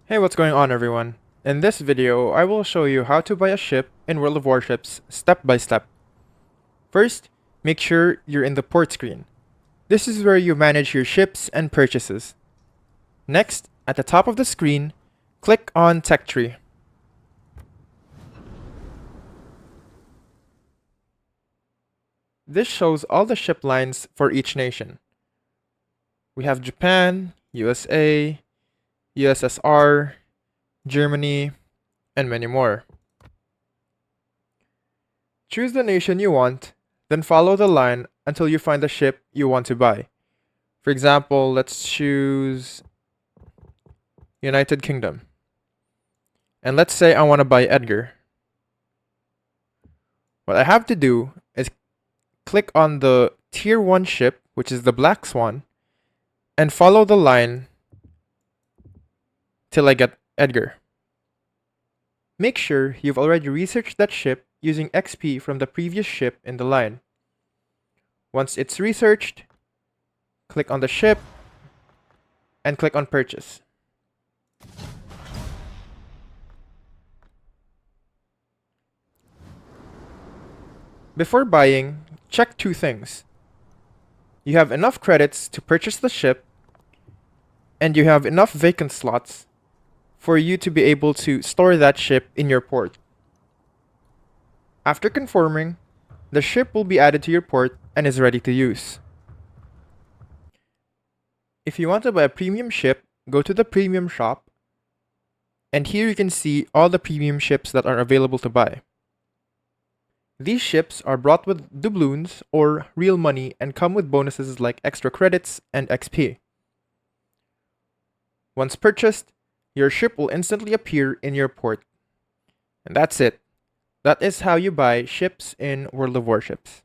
Hey, what's going on everyone? In this video, I will show you how to buy a ship in World of Warships step by step. First, make sure you're in the port screen. This is where you manage your ships and purchases. Next, at the top of the screen, click on Tech Tree. This shows all the ship lines for each nation. We have Japan, USA, USSR, Germany, and many more. Choose the nation you want, then follow the line until you find the ship you want to buy. For example, let's choose United Kingdom. And let's say I want to buy Edgar. What I have to do is click on the Tier 1 ship, which is the Black Swan, and follow the line till I get Edgar. Make sure you've already researched that ship using XP from the previous ship in the line. Once it's researched, click on the ship and click on Purchase. Before buying, check two things. You have enough credits to purchase the ship, and you have enough vacant slots for you to be able to store that ship in your port. After confirming, the ship will be added to your port and is ready to use. If you want to buy a premium ship, go to the premium shop, and here you can see all the premium ships that are available to buy. These ships are brought with doubloons or real money and come with bonuses like extra credits and XP. Once purchased, your ship will instantly appear in your port. And that's it. That is how you buy ships in World of Warships.